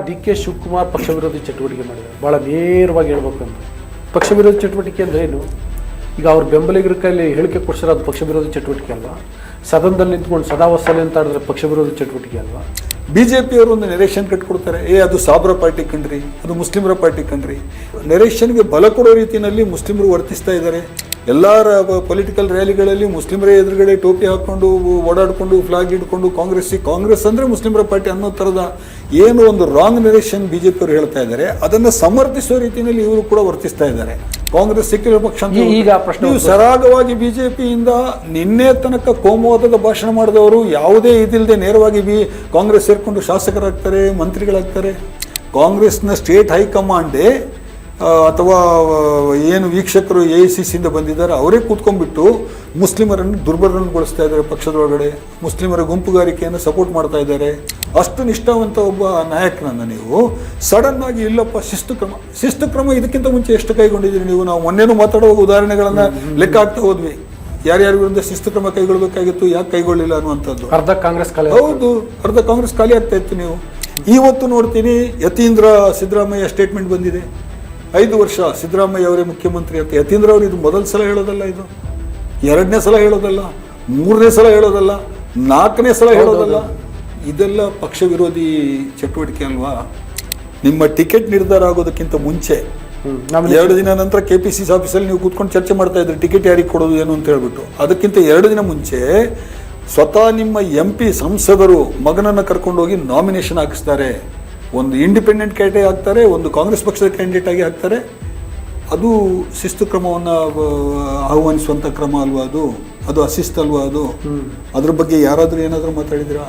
D K Shivakumar ಪಕ್ಷ ವಿರೋಧಿ ಚಟುವಟಿಕೆ ಮಾಡಿದ್ದಾರೆ. ಭಾಳ ನೇರವಾಗಿ ಹೇಳ್ಬೇಕಂದ್ರೆ ಪಕ್ಷ ವಿರೋಧಿ ಚಟುವಟಿಕೆ ಅಂದರೆ ಏನು? ಈಗ ಅವ್ರ ಬೆಂಬಲಿಗರ ಕೈಲಿ ಹೇಳಿಕೆ ಕೊಡ್ಸಿರೋ ಅದು ಪಕ್ಷ ವಿರೋಧಿ ಚಟುವಟಿಕೆ ಅಲ್ವಾ? ಸದನದಲ್ಲಿ ನಿಂತ್ಕೊಂಡು ಸದಾ ವಸಲೆ ಅಂತ ಆಡಿದ್ರೆ ಪಕ್ಷ ವಿರೋಧಿ ಚಟುವಟಿಕೆ ಅಲ್ವಾ? ಬಿಜೆಪಿಯವರು ಒಂದು ನೆರೇಷನ್ ಕಟ್ಕೊಡ್ತಾರೆ, ಅದು ಸಾಬ್ರ ಪಾರ್ಟಿ ಕಣ್ರಿ, ಅದು ಮುಸ್ಲಿಮರ ಪಾರ್ಟಿ ಕಣ್ರಿ. ನೆರೇಷನ್ಗೆ ಬಲ ಕೊಡೋ ರೀತಿಯಲ್ಲಿ ಮುಸ್ಲಿಮರು ವರ್ತಿಸ್ತಾ ಇದ್ದಾರೆ. ಎಲ್ಲರ ಪೊಲಿಟಿಕಲ್ ರ್ಯಾಲಿಗಳಲ್ಲಿ ಮುಸ್ಲಿಮರೇ ಎದುರುಗಡೆ ಟೋಪಿ ಹಾಕ್ಕೊಂಡು ಓಡಾಡಿಕೊಂಡು ಫ್ಲಾಗ್ ಹಿಡ್ಕೊಂಡು ಕಾಂಗ್ರೆಸ್ ಅಂದರೆ ಮುಸ್ಲಿಮರ ಪಾರ್ಟಿ ಅನ್ನೋ ಥರದ ಏನು ಒಂದು ರಾಂಗ್ ನೆರೇಷನ್ ಬಿಜೆಪಿಯವರು ಹೇಳ್ತಾ ಇದ್ದಾರೆ, ಅದನ್ನು ಸಮರ್ಥಿಸೋ ರೀತಿಯಲ್ಲಿ ಇವರು ಕೂಡ ವರ್ತಿಸ್ತಾ ಇದ್ದಾರೆ. ಕಾಂಗ್ರೆಸ್ ಸೆಕ್ಯುಲರ್ ಪಕ್ಷ ಅಂತ ಈಗ ಪ್ರಶ್ನೆ ಸರಾಗವಾಗಿ ಬಿಜೆಪಿಯಿಂದ ನಿನ್ನೆ ತನಕ ಕೋಮುವಾದದ ಭಾಷಣ ಮಾಡಿದವರು ಯಾವುದೇ ಇದಿಲ್ಲದೆ ನೇರವಾಗಿ ಕಾಂಗ್ರೆಸ್ ಸೇರ್ಕೊಂಡು ಶಾಸಕರಾಗ್ತಾರೆ, ಮಂತ್ರಿಗಳಾಗ್ತಾರೆ. ಕಾಂಗ್ರೆಸ್ನ ಸ್ಟೇಟ್ ಹೈಕಮಾಂಡೇ ಅಥವಾ ಏನು ವೀಕ್ಷಕರು AICCಯಿಂದ ಬಂದಿದ್ದಾರೆ ಅವರೇ ಕೂತ್ಕೊಂಡ್ಬಿಟ್ಟು ಮುಸ್ಲಿಮರನ್ನು ದುರ್ಬಲಗೊಳಿಸ್ತಾ ಇದ್ದಾರೆ. ಪಕ್ಷದೊಳಗಡೆ ಮುಸ್ಲಿಮರ ಗುಂಪುಗಾರಿಕೆಯನ್ನು ಸಪೋರ್ಟ್ ಮಾಡ್ತಾ ಇದ್ದಾರೆ. ಅಷ್ಟು ನಿಷ್ಠಾವಂತ ಒಬ್ಬ ನಾಯಕನನ್ನು ನೀವು ಸಡನ್ ಆಗಿ ಇಲ್ಲಪ್ಪ ಶಿಸ್ತು ಕ್ರಮ ಇದಕ್ಕಿಂತ ಮುಂಚೆ ಎಷ್ಟು ಕೈಗೊಂಡಿದ್ದೀರಿ ನೀವು? ನಾವು ಮೊನ್ನೆನೂ ಮಾತಾಡುವ ಉದಾಹರಣೆಗಳನ್ನು ಲೆಕ್ಕ ಹಾಕ್ತಾ ಹೋದ್ವಿ. ಯಾರ್ಯಾರ ವಿರುದ್ಧ ಶಿಸ್ತು ಕ್ರಮ ಕೈಗೊಳ್ಳಬೇಕಾಗಿತ್ತು, ಯಾಕೆ ಕೈಗೊಳ್ಳಿಲ್ಲ ಅನ್ನುವಂಥದ್ದು. ಅರ್ಧ ಕಾಂಗ್ರೆಸ್ ಖಾಲಿ, ಹೌದು, ಅರ್ಧ ಕಾಂಗ್ರೆಸ್ ಖಾಲಿ ಆಗ್ತಾ ಇತ್ತು. ನೀವು ಇವತ್ತು ನೋಡ್ತೀನಿ ಯತೀಂದ್ರ ಸಿದ್ದರಾಮಯ್ಯ ಸ್ಟೇಟ್ಮೆಂಟ್ ಬಂದಿದೆ, 5 ವರ್ಷ ಸಿದ್ದರಾಮಯ್ಯ ಅವರೇ ಮುಖ್ಯಮಂತ್ರಿ ಅಂತ. ಯತೀಂದ್ರ ಅವರು ಇದು ಮೊದಲ ಸಲ ಹೇಳೋದಲ್ಲ, ಇದು 2ನೇ ಸಲ ಹೇಳೋದಲ್ಲ, 3ನೇ ಸಲ ಹೇಳೋದಲ್ಲ, 4ನೇ ಸಲ ಹೇಳೋದಲ್ಲ. ಇದೆಲ್ಲ ಪಕ್ಷ ವಿರೋಧಿ ಚಟುವಟಿಕೆ ಅಲ್ವಾ? ನಿಮ್ಮ ಟಿಕೆಟ್ ನಿರ್ಧಾರ ಆಗೋದಕ್ಕಿಂತ ಮುಂಚೆ 2 ದಿನ ನಂತರ KPCC ಆಫೀಸಲ್ಲಿ ನೀವು ಕೂತ್ಕೊಂಡು ಚರ್ಚೆ ಮಾಡ್ತಾ ಇದ್ರಿ, ಟಿಕೆಟ್ ಯಾರಿಗೆ ಕೊಡೋದು ಏನು ಅಂತ ಹೇಳ್ಬಿಟ್ಟು. ಅದಕ್ಕಿಂತ 2 ದಿನ ಮುಂಚೆ ಸ್ವತಃ ನಿಮ್ಮ MP ಸಂಸದರು ಮಗನನ್ನು ಕರ್ಕೊಂಡೋಗಿ ನಾಮಿನೇಷನ್ ಹಾಕಿಸ್ತಾರೆ. ಒಂದು ಇಂಡಿಪೆಂಡೆಂಟ್ ಕ್ಯಾಂಡಿಡೇಟ್ ಹಾಕ್ತಾರೆ, ಒಂದು ಕಾಂಗ್ರೆಸ್ ಪಕ್ಷದ ಕ್ಯಾಂಡಿಡೇಟ್ ಆಗಿ ಹಾಕ್ತಾರೆ. ಅದು ಶಿಸ್ತು ಕ್ರಮವನ್ನು ಆಹ್ವಾನಿಸುವಂಥ ಕ್ರಮ ಅಲ್ವಾ? ಅದು ಅಶಿಸ್ತು ಅಲ್ವಾ? ಅದ್ರ ಬಗ್ಗೆ ಯಾರಾದರೂ ಏನಾದರೂ ಮಾತಾಡಿದಿರಾ?